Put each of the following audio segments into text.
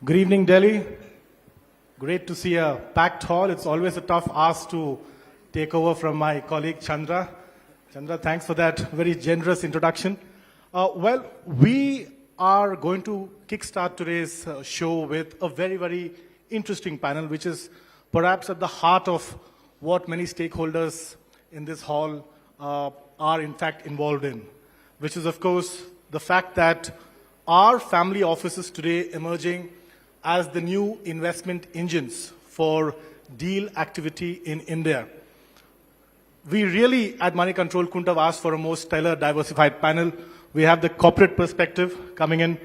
Good evening, Delhi. Great to see a packed hall. It's always a tough ask to take over from my colleague Chandra. Chandra, thanks for that very generous introduction. Well, we are going to kickstart today's show with a very, very interesting panel, which is perhaps at the heart of what many stakeholders in this hall are in fact involved in, which is, of course, the fact that our family offices today emerging as the new investment engines for deal activity in India. We really, at Moneycontrol, couldn't have asked for a more stellar, diversified panel. We have the corporate perspective coming in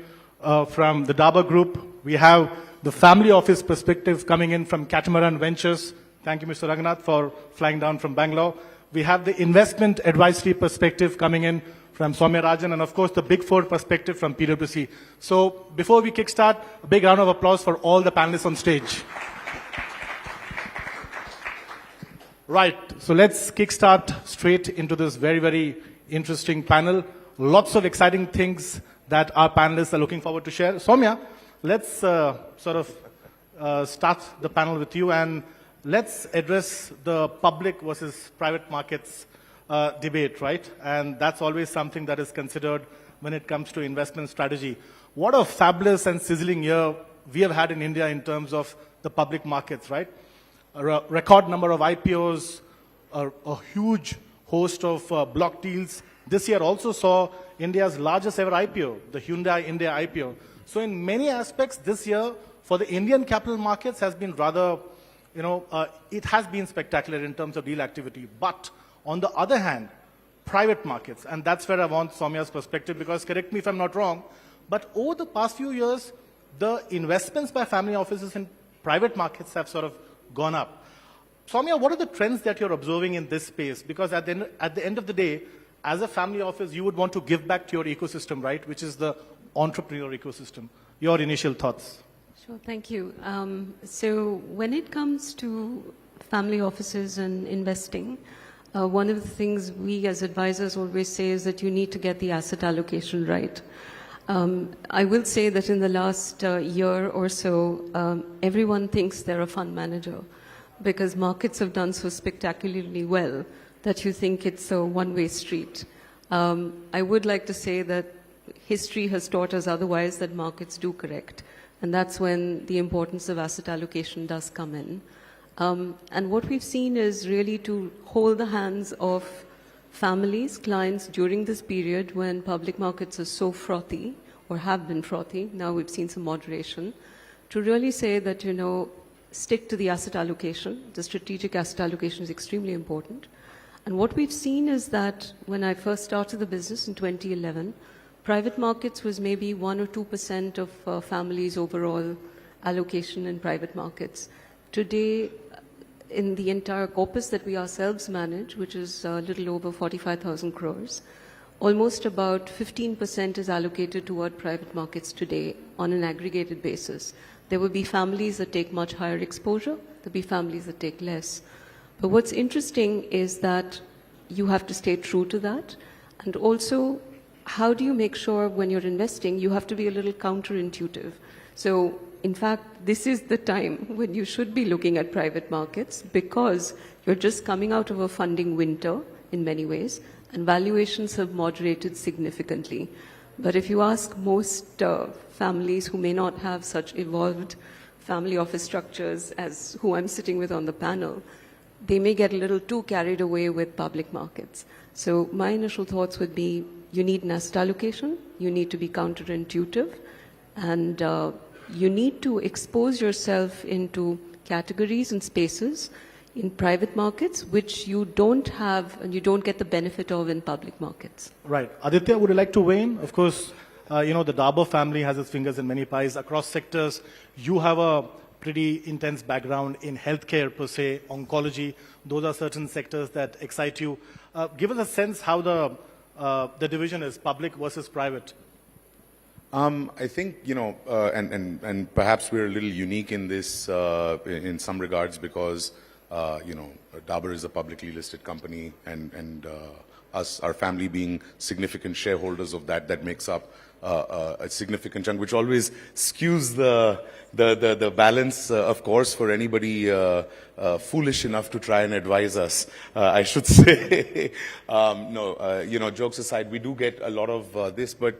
from the Dabur Group. We have the family office perspective coming in from Catamaran Ventures. Thank you, Mr. Ranganath, for flying down from Bangalore. We have the investment advisory perspective coming in from Soumya Rajan, and of course the Big Four perspective from PwC. So before we kickstart, a big round of applause for all the panelists on stage. Right, so let's kickstart straight into this very, very interesting panel. Lots of exciting things that our panelists are looking forward to share. Soumya, let's start the panel with you, and let's address the public versus private markets debate, right? And that's always something that is considered when it comes to investment strategy. What a fabulous and sizzling year we have had in India in terms of the public markets, right? A record number of IPOs, a huge host of block deals. This year also saw India's largest ever IPO, the Hyundai India IPO. So in many aspects, this year for the Indian capital markets has been rather, it has been spectacular in terms of deal activity. But on the other hand, private markets, and that's where I want Soumya's perspective, because correct me if I'm not wrong, but over the past few years, the investments by family offices in private markets have sort of gone up. Soumya, what are the trends that you're observing in this space? Because at the end of the day, as a family office, you would want to give back to your ecosystem, right? Which is the entrepreneur ecosystem. Your initial thoughts? Sure, thank you. So when it comes to family offices and investing, one of the things we as advisors always say is that you need to get the asset allocation right. I will say that in the last year or so, everyone thinks they're a fund manager because markets have done so spectacularly well that you think it's a one-way street. I would like to say that history has taught us otherwise, that markets do correct. And that's when the importance of asset allocation does come in. And what we've seen is really to hold the hands of families, clients during this period when public markets are so frothy or have been frothy. Now we've seen some moderation to really say that, stick to the asset allocation. The strategic asset allocation is extremely important. And what we've seen is that when I first started the business in 2011, private markets was maybe 1 or 2% of families' overall allocation in private markets. Today, in the entire corpus that we ourselves manage, which is a little over 45,000 crores, almost about 15% is allocated toward private markets today on an aggregated basis. There will be families that take much higher exposure. There'll be families that take less. But what's interesting is that you have to stay true to that. And also, how do you make sure when you're investing, you have to be a little counterintuitive. So in fact, this is the time when you should be looking at private markets because you're just coming out of a funding winter in many ways, and valuations have moderated significantly. But if you ask most families who may not have such evolved family office structures as who I'm sitting with on the panel, they may get a little too carried away with public markets. So my initial thoughts would be, you need an asset allocation, you need to be counterintuitive, and you need to expose yourself into categories and spaces in private markets which you don't have and you don't get the benefit of in public markets. Right. Aditya, would you like to weigh in? Of course, the Dabur family has its fingers in many pies across sectors. You have a pretty intense background in healthcare per se, oncology. Those are certain sectors that excite you. Give us a sense how the division is, public versus private. I think, and perhaps we're a little unique in this, in some regards because, Dabur is a publicly listed company and our family being significant shareholders of that makes up a significant chunk, which always skews the balance, of course, for anybody foolish enough to try and advise us, I should say. No, jokes aside, we do get a lot of this, but,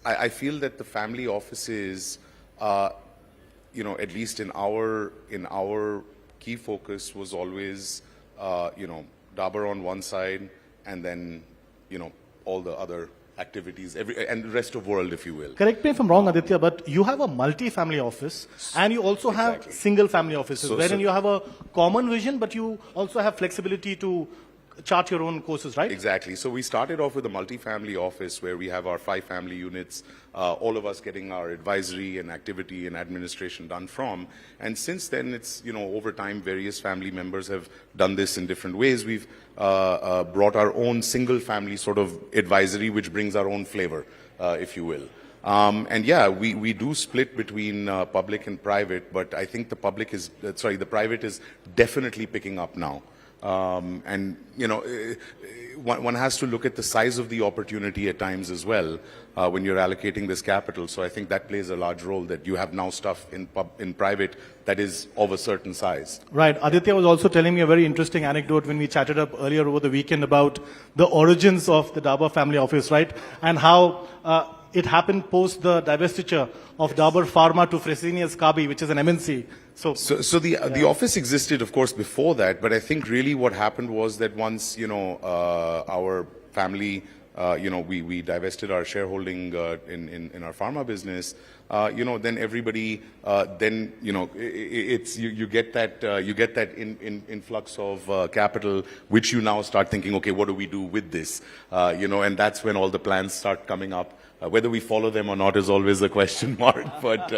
I feel that the family offices, at least in our key focus was always, Dabur on one side, and then, all the other activities, and the rest of world, if you will. Correct me if I'm wrong, Aditya, but you have a multi-family office and you also have Exactly. single family offices, wherein you have a common vision, but you also have flexibility to chart your own courses, right? Exactly. So we started off with a multi-family office where we have our 5 family units, all of us getting our advisory and activity and administration done from. And since then, it's, over time, various family members have done this in different ways. We've brought our own single family sort of advisory, which brings our own flavor, if you will. And yeah, we do split between public and private, but I think the private is definitely picking up now. And, one has to look at the size of the opportunity at times as well when you're allocating this capital. So I think that plays a large role, that you have now stuff in private that is of a certain size. Right. Aditya was also telling me a very interesting anecdote when we chatted up earlier over the weekend about the origins of the Dabur family office, right? And how it happened post the divestiture of Dabur Pharma to Fresenius Kabi, which is an MNC. So The office existed, of course, before that, but I think really what happened was that once, our family, we divested our shareholding in our pharma business, then everybody, you get that influx of capital, which you now start thinking, okay, what do we do with this? And that's when all the plans start coming up. Whether we follow them or not is always a question mark, but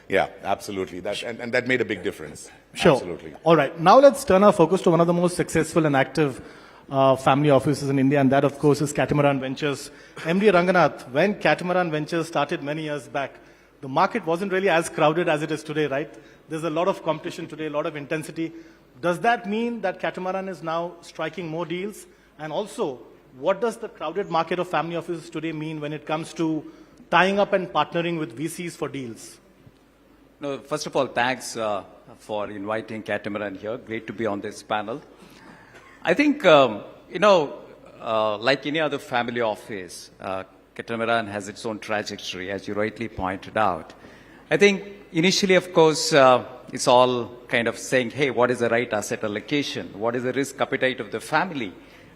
yeah, absolutely. And that made a big difference. Sure. Absolutely. All right. Now let's turn our focus to one of the most successful and active family offices in India, and that, of course, is Catamaran Ventures. MD Ranganath, when Catamaran Ventures started many years back, the market wasn't really as crowded as it is today, right? There's a lot of competition today, a lot of intensity. Does that mean that Catamaran is now striking more deals? And also, what does the crowded market of family offices today mean when it comes to tying up and partnering with VCs for deals? No, first of all, thanks for inviting Catamaran here. Great to be on this panel. I think, like any other family office, Catamaran has its own trajectory, as you rightly pointed out. I think initially, of course, it's all kind of saying, hey, what is the right asset allocation? What is the risk appetite of the family,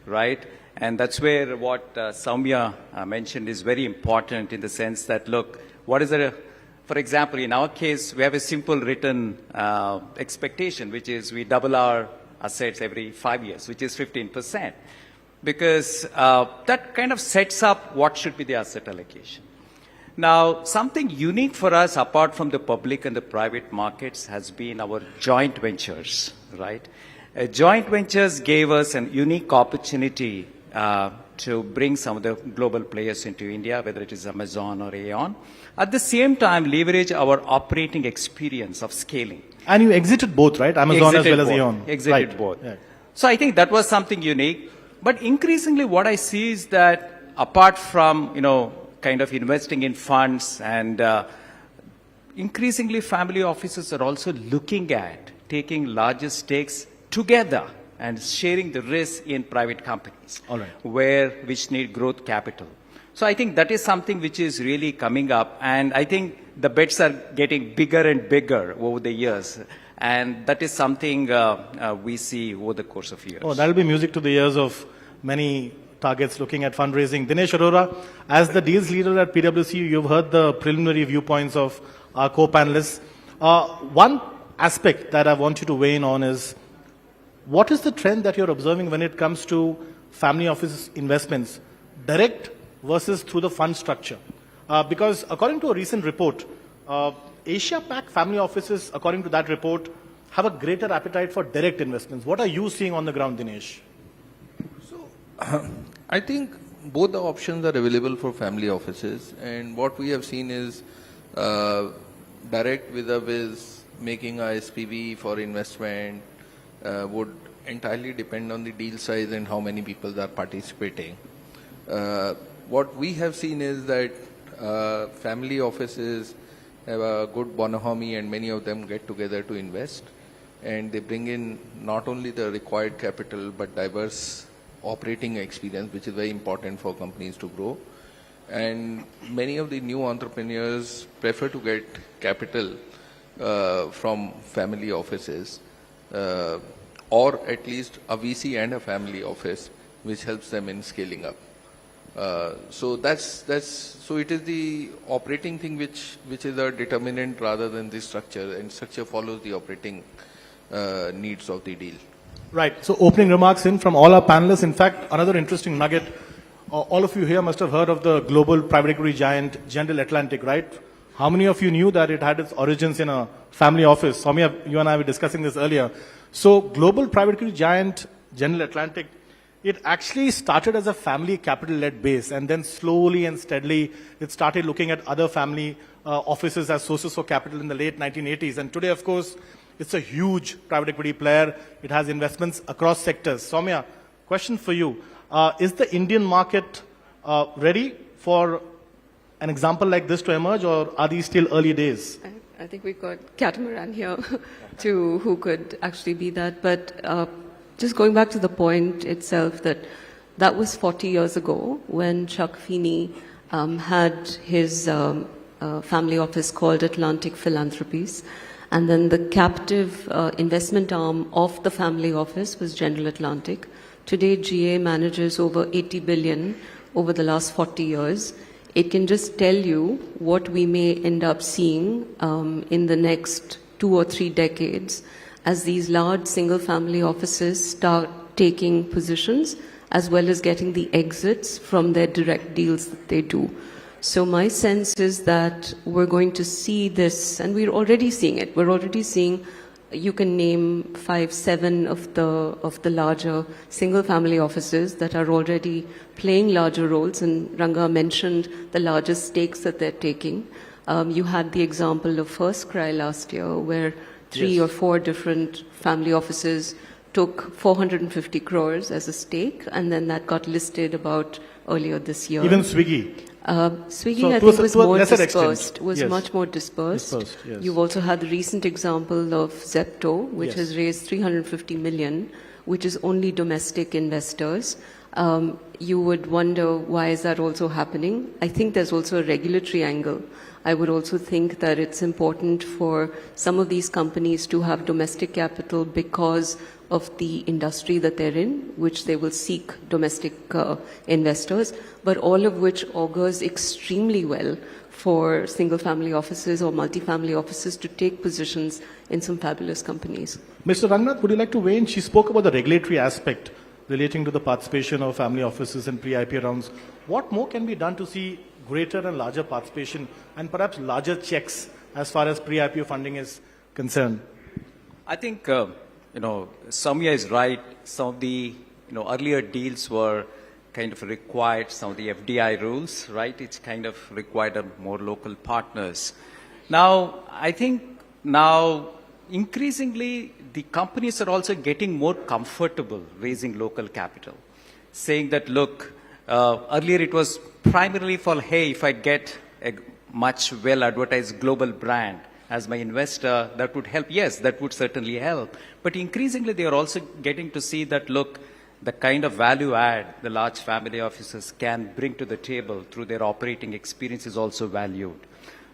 right? And that's where what Soumya mentioned is very important, in the sense that, look, what is for example, in our case, we have a simple written expectation, which is we double our assets every 5 years, which is 15%. Because that kind of sets up what should be the asset allocation. Now, something unique for us, apart from the public and the private markets, has been our joint ventures, right? Joint ventures gave us a unique opportunity to bring some of the global players into India, whether it is Amazon or Aeon. At the same time, leverage our operating experience of scaling. And you exited both, right? Amazon as well as Aeon. Exited both. Yeah. So I think that was something unique. But increasingly what I see is that apart from, kind of investing in funds, and increasingly family offices are also looking at taking larger stakes together and sharing the risk in private companies, all right, which need growth capital. So I think that is something which is really coming up, and I think the bets are getting bigger and bigger over the years, and that is something we see over the course of years. Oh, that'll be music to the ears of many targets looking at fundraising. Dinesh Arora, as the deals leader at PwC, you've heard the preliminary viewpoints of our co-panelists. One aspect that I want you to weigh in on is, what is the trend that you're observing when it comes to family office investments, direct versus through the fund structure? Because according to a recent report, Asia-Pac family offices, according to that report, have a greater appetite for direct investments. What are you seeing on the ground, Dinesh? I think both the options are available for family offices, and what we have seen is direct with making a SPV for investment would entirely depend on the deal size and how many people are participating. What we have seen is that family offices have a good bonhomie, and many of them get together to invest, and they bring in not only the required capital but diverse operating experience, which is very important for companies to grow. And many of the new entrepreneurs prefer to get capital from family offices, or at least a VC and a family office, which helps them in scaling up. So so it is the operating thing which is a determinant rather than the structure, and structure follows the operating needs of the deal. Right. So opening remarks in from all our panelists. In fact, another interesting nugget. All of you here must have heard of the global private equity giant General Atlantic, right? How many of you knew that it had its origins in a family office? Soumya, you and I were discussing this earlier. So global private equity giant General Atlantic, it actually started as a family capital-led base, and then slowly and steadily it started looking at other family offices as sources for capital in the late 1980s. And today, of course, it's a huge private equity player. It has investments across sectors. Soumya, question for you. Is the Indian market ready for an example like this to emerge, or are these still early days? I think we've got Catamaran here who could actually be that. But just going back to the point itself, that was 40 years ago when Chuck Feeney had his family office called Atlantic Philanthropies. And then the captive investment arm of the family office was General Atlantic. Today, GA manages over 80 billion over the last 40 years. It can just tell you what we may end up seeing in the next 2 or 3 decades as these large single-family offices start taking positions as well as getting the exits from their direct deals that they do. So my sense is that we're going to see this, and we're already seeing it. We're already seeing, you can name 5, 7 of the larger single-family offices that are already playing larger roles, and Ranga mentioned the largest stakes that they're taking. You had the example of First Cry last year, where 3 or 4 different family offices took 450 crores as a stake, and then that got listed about earlier this year. Even Swiggy. Swiggy, So I to a- think, was to a more lesser dispersed, extent. was Yes. much more dispersed. Yes. You've also had the recent example of Zepto, which Yes. has raised 350 million, which is only domestic investors. You would wonder, why is that also happening? I think there's also a regulatory angle. I would also think that it's important for some of these companies to have domestic capital because of the industry that they're in, which they will seek domestic investors, but all of which augurs extremely well for single-family offices or multi-family offices to take positions in some fabulous companies. Mr. Ranganath, would you like to weigh in? She spoke about the regulatory aspect relating to the participation of family offices in pre-IPO rounds. What more can be done to see greater and larger participation and perhaps larger checks as far as pre-IPO funding is concerned? I think, Soumya is right. Some of the, earlier deals were kind of required some of the FDI rules, right? It's kind of required more local partners. Now, I think increasingly the companies are also getting more comfortable raising local capital, saying that, look, earlier it was primarily for, hey, if I get a much well-advertised global brand as my investor, that would help. Yes, that would certainly help. But increasingly, they are also getting to see that, look, the kind of value add the large family offices can bring to the table through their operating experience is also valued.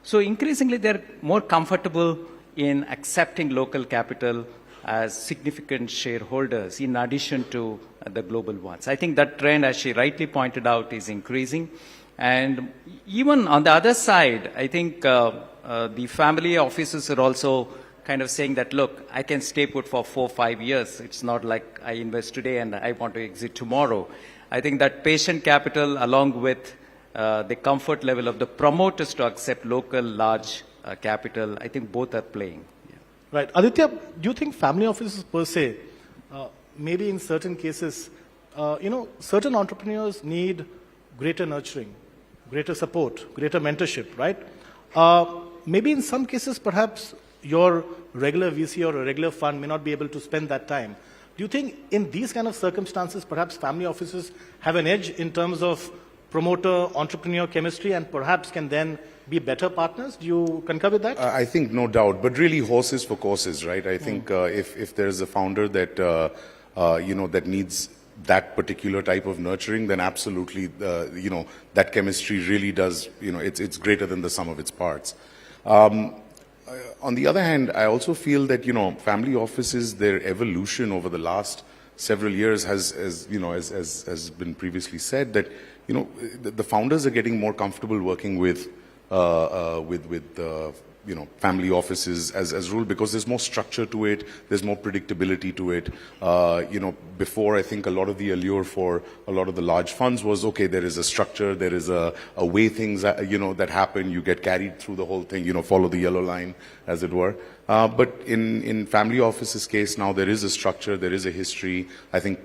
So increasingly, they're more comfortable in accepting local capital as significant shareholders in addition to the global ones. I think that trend, as she rightly pointed out, is increasing. And even on the other side, I think the family offices are also kind of saying that, look, I can stay put for 4 or 5 years. It's not like I invest today and I want to exit tomorrow. I think that patient capital, along with the comfort level of the promoters to accept local large capital, I think both are playing. Yeah. Right. Aditya, do you think family offices per se, maybe in certain cases, certain entrepreneurs need greater nurturing, greater support, greater mentorship, right? Maybe in some cases, perhaps your regular VC or a regular fund may not be able to spend that time. Do you think in these kind of circumstances, perhaps family offices have an edge in terms of promoter-entrepreneur chemistry and perhaps can then be better partners? Do you concur with that? I think no doubt, but really horses for courses, right? I think if there's a founder that that needs that particular type of nurturing, then absolutely, that chemistry really does, it's greater than the sum of its parts. On the other hand, I also feel that, family offices, their evolution over the last several years has been previously said, that, the founders are getting more comfortable working with family offices as rule, because there's more structure to it, there's more predictability to it. Before, I think a lot of the allure for a lot of the large funds was, okay, there is a structure, there is a way things, that happen, you get carried through the whole thing, follow the yellow line, as it were. But in family offices case now, there is a structure, there is a history. I think,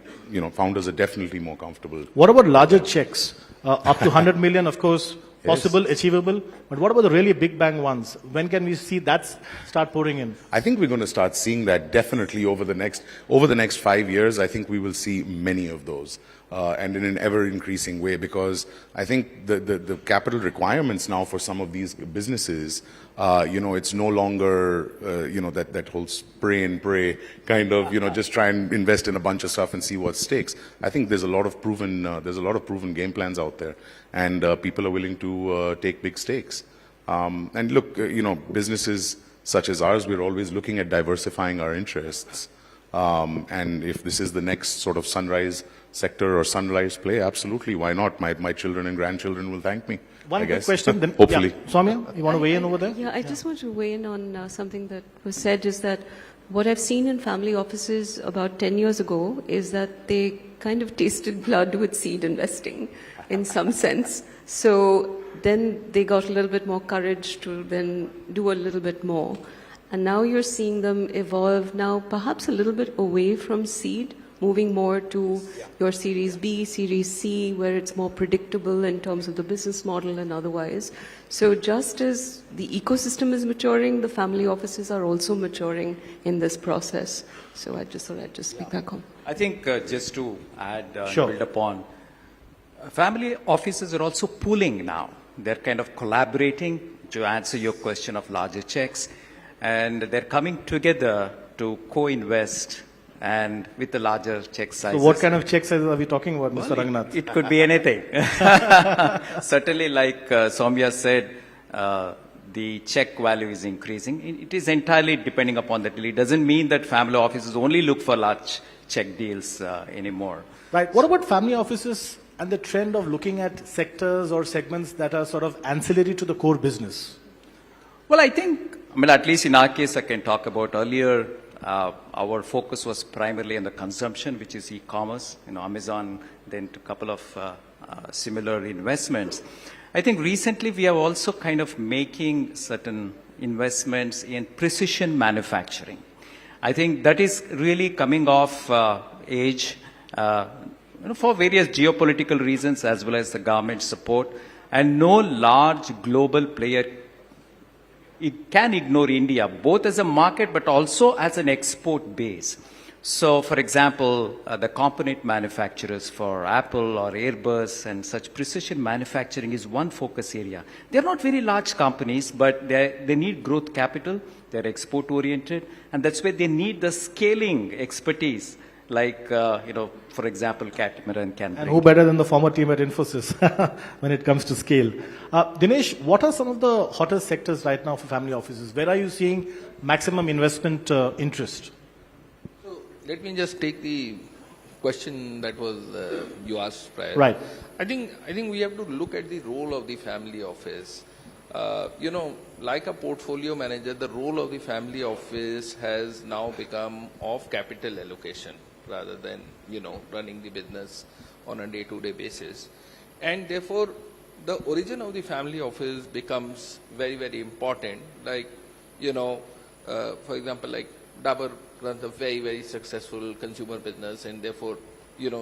founders are definitely more comfortable. What about larger checks? Up to 100 million, of course, possible, yes, achievable. But what about the really big bang ones? When can we see that start pouring in? I think we're going to start seeing that definitely over the next 5 years. I think we will see many of those, and in an ever increasing way, because I think the capital requirements now for some of these businesses, it's no longer that whole spray and pray kind of, just try and invest in a bunch of stuff and see what sticks. I think there's a lot of proven game plans out there, and people are willing to take big stakes. And look, businesses such as ours, we're always looking at diversifying our interests. And if this is the next sort of sunrise sector or sunrise play, absolutely, why not? My children and grandchildren will thank me. One quick question, then, hopefully. Yeah. Soumya, you want to weigh in over there? Yeah, I just want to weigh in on something that was said, is that what I've seen in family offices about 10 years ago is that they kind of tasted blood with seed investing in some sense. So then they got a little bit more courage to then do a little bit more. And now you're seeing them evolve now perhaps a little bit away from seed, moving more to your Series B, Series C, where it's more predictable in terms of the business model and otherwise. So just as the ecosystem is maturing, the family offices are also maturing in this process. So I just thought I'd just speak back home. I think just to add, Sure. build upon, family offices are also pooling now. They're kind of collaborating to answer your question of larger checks, and they're coming together to co-invest and with the larger check sizes. So what kind of check sizes are we talking about, Mr. Ranganath? It could be anything. Certainly, like Soumya said, the check value is increasing. It is entirely depending upon the deal. It doesn't mean that family offices only look for large check deals anymore. Right. What about family offices and the trend of looking at sectors or segments that are sort of ancillary to the core business? Well, I think, at least in our case, I can talk about earlier, our focus was primarily on the consumption, which is e-commerce, Amazon, then a couple of similar investments. I think recently we are also kind of making certain investments in precision manufacturing. I think that is really coming off age, for various geopolitical reasons as well as the government support, and no large global player can ignore India, both as a market but also as an export base. So, for example, the component manufacturers for Apple or Airbus and such precision manufacturing is one focus area. They're not very large companies, but they need growth capital, they're export-oriented, and that's where they need the scaling expertise, like, for example, Catamaran can bring. And who better than the former team at Infosys when it comes to scale? Dinesh, what are some of the hottest sectors right now for family offices? Where are you seeing maximum investment interest? So let me just take the question that was you asked prior. Right. I think we have to look at the role of the family office. Like a portfolio manager, the role of the family office has now become of capital allocation rather than, running the business on a day-to-day basis. And therefore, the origin of the family office becomes very, very important. Like, for example, like Dabur runs a very, very successful consumer business, and therefore,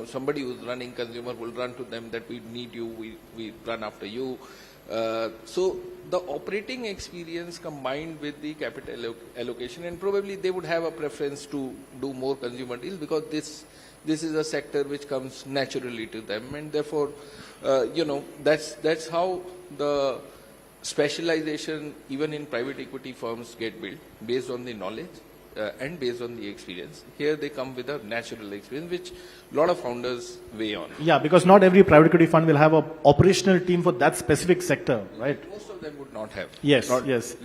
somebody who's running consumer will run to them that we need you, we run after you. So the operating experience combined with the capital allocation, and probably they would have a preference to do more consumer deals because this is a sector which comes naturally to them, and therefore, that's how the specialization even in private equity firms get built based on the knowledge and based on the experience. Here they come with a natural experience which a lot of founders weigh on. Yeah, because not every private equity fund will have an operational team for that specific sector, right? Most of them would not have. Yes, Not- yes.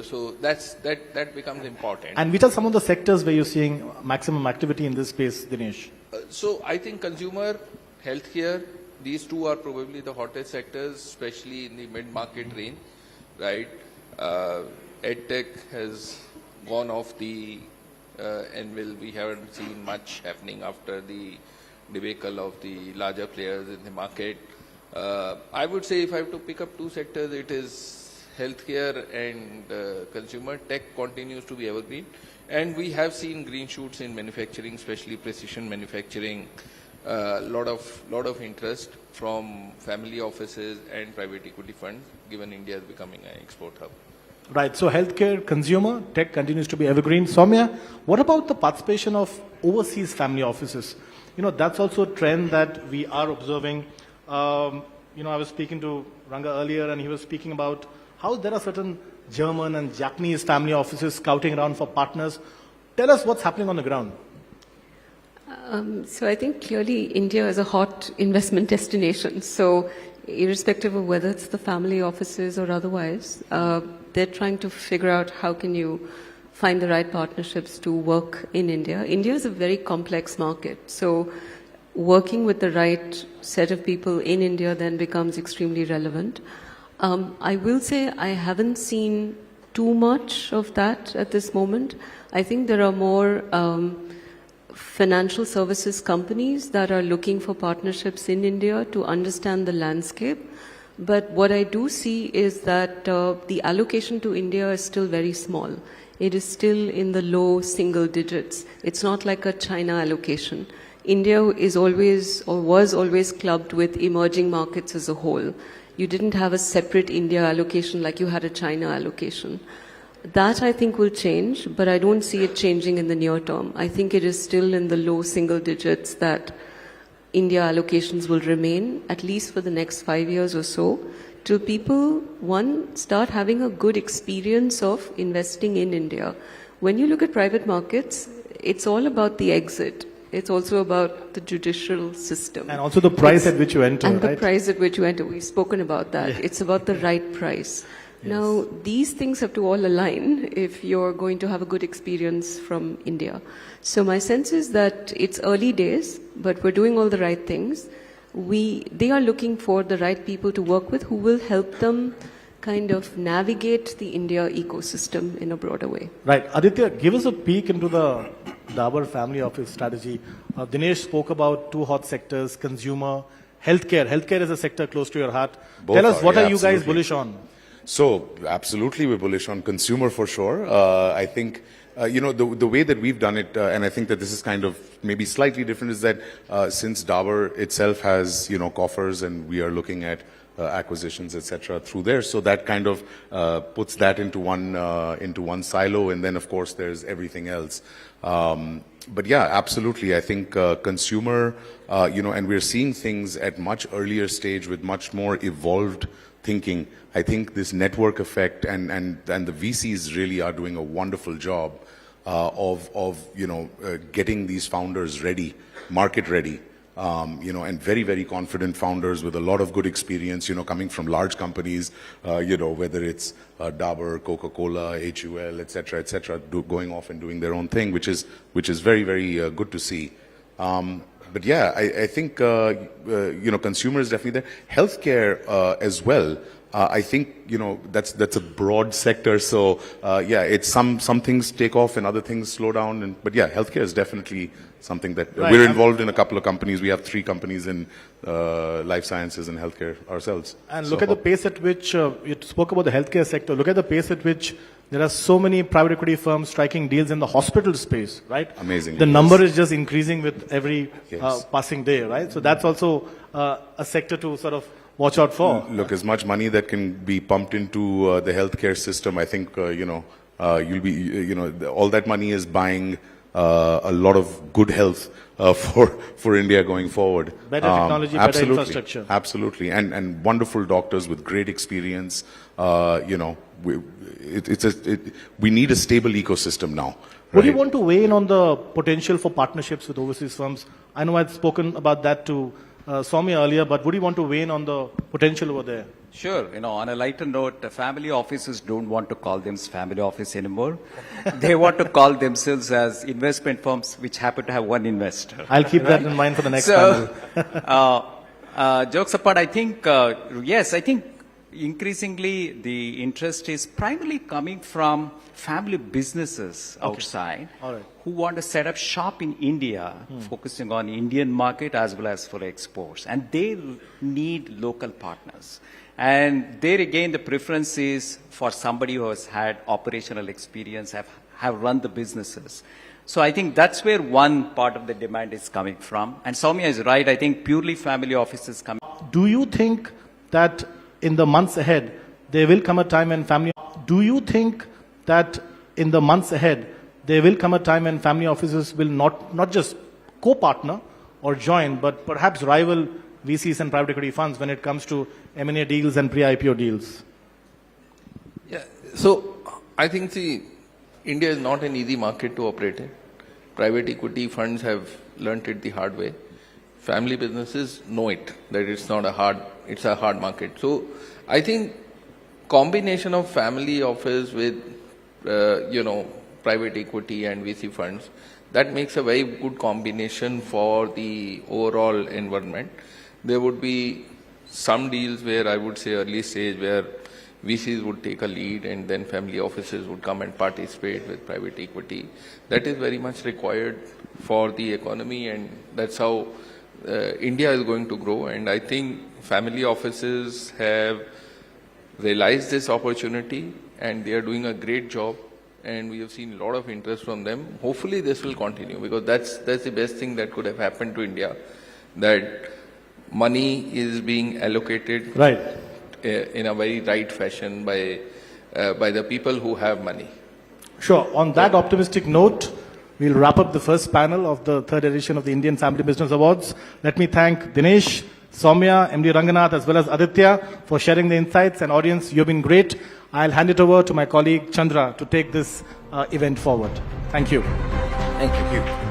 So that becomes important. And which are some of the sectors where you're seeing maximum activity in this space, Dinesh? So I think consumer, healthcare, these two are probably the hottest sectors, especially in the mid-market range, right? EdTech has gone off the anvil. We haven't seen much happening after the debacle of the larger players in the market. I would say if I have to pick up two sectors, it is healthcare and consumer. Tech continues to be evergreen. And we have seen green shoots in manufacturing, especially precision manufacturing. Lot of interest from family offices and private equity funds, given India is becoming an export hub. Right, so healthcare, consumer, tech continues to be evergreen. Soumya, what about the participation of overseas family offices? That's also a trend that we are observing. I was speaking to Ranga earlier and he was speaking about how there are certain German and Japanese family offices scouting around for partners. Tell us what's happening on the ground. So I think clearly India is a hot investment destination. So irrespective of whether it's the family offices or otherwise, they're trying to figure out how can you find the right partnerships to work in India. India is a very complex market. So working with the right set of people in India then becomes extremely relevant. I will say I haven't seen too much of that at this moment. I think there are more financial services companies that are looking for partnerships in India to understand the landscape. But what I do see is that the allocation to India is still very small. It is still in the low single digits. It's not like a China allocation. India is always or was always clubbed with emerging markets as a whole. You didn't have a separate India allocation like you had a China allocation. That I think will change, but I don't see it changing in the near term. I think it is still in the low single digits that India allocations will remain, at least for the next 5 years or so, till people, one, start having a good experience of investing in India. When you look at private markets, it's all about the exit. It's also about the judicial system. And also the price at which you enter, and right? the price at which you enter. We've spoken about that. Yeah. It's about the right price. Now, these things have to all align if you're going to have a good experience from India. So my sense is that it's early days, but we're doing all the right things. They are looking for the right people to work with who will help them kind of navigate the India ecosystem in a broader way. Right. Aditya, give us a peek into the Dabur family office strategy. Dinesh spoke about two hot sectors, consumer, healthcare. Healthcare is a sector close to your heart. Both Tell us, what are you guys absolutely bullish on? So, absolutely, we're bullish on consumer for sure. I think, the way that we've done it, and I think that this is kind of maybe slightly different, is that since Dabur itself has, coffers and we are looking at acquisitions, etc., through there, so that kind of puts that into one silo, and then of course there's everything else. But yeah, absolutely. I think consumer, and we're seeing things at much earlier stage with much more evolved thinking. I think this network effect and the VCs really are doing a wonderful job of getting these founders ready, market ready. And very, very confident founders with a lot of good experience, coming from large companies, whether it's Dabur, Coca-Cola, HUL, et cetera, going off and doing their own thing, which is very, very good to see. But yeah, I think, consumer is definitely there. Healthcare as well. I think, that's a broad sector. So, it's some things take off and other things slow down. But yeah, healthcare is definitely something that Right. we're involved in a couple of companies. We have 3 companies in life sciences and healthcare ourselves. And look at the pace at which, you spoke about the healthcare sector, look at the pace at which there are so many private equity firms striking deals in the hospital space, right? Amazing. The number is just increasing with every Yes. passing day, right? So that's also a sector to sort of watch out for. Look, as much money that can be pumped into the healthcare system, I think, you'll be, all that money is buying a lot of good health for India going forward. Better technology, better absolutely, infrastructure. Absolutely. And wonderful doctors with great experience. We need a stable ecosystem now. Would you right? want to weigh in on the potential for partnerships with overseas firms? I know I'd spoken about that to Soumya earlier, but would you want to weigh in on the potential over there? Sure. On a lighter note, the family offices don't want to call themselves family office anymore. They want to call themselves as investment firms which happen to have one investor. I'll keep that in mind for the next panel. Jokes apart, I think, yes, I think increasingly the interest is primarily coming from family businesses outside All right. who want to set up shop in India, focusing on Indian market as well as for exports. And they need local partners. And there again, the preference is for somebody who has had operational experience, have run the businesses. So I think that's where one part of the demand is coming from. And Soumya is right. I think purely family offices come. Do you think that in the months ahead, there will come a time when family... Do you think that in the months ahead, there will come a time when family offices will not just co-partner or join, but perhaps rival VCs and private equity funds when it comes to M&A deals and pre-IPO deals? Yeah. So I think, India is not an easy market to operate in. Private equity funds have learnt it the hard way. Family businesses know it, that it's a hard market. So I think combination of family office with, private equity and VC funds, that makes a very good combination for the overall environment. There would be some deals where I would say early stage where VCs would take a lead and then family offices would come and participate with private equity. That is very much required for the economy, and that's how India is going to grow. And I think family offices have realized this opportunity and they are doing a great job, and we have seen a lot of interest from them. Hopefully this will continue, because that's the best thing that could have happened to India, that money is being allocated Right. In a very right fashion by the people who have money. Sure. On that optimistic note, we'll wrap up the first panel of the third edition of the Indian Family Business Awards. Let me thank Dinesh, Soumya, MD Ranganath, as well as Aditya for sharing the insights. And audience, you've been great. I'll hand it over to my colleague Chandra to take this event forward. Thank you. Thank you.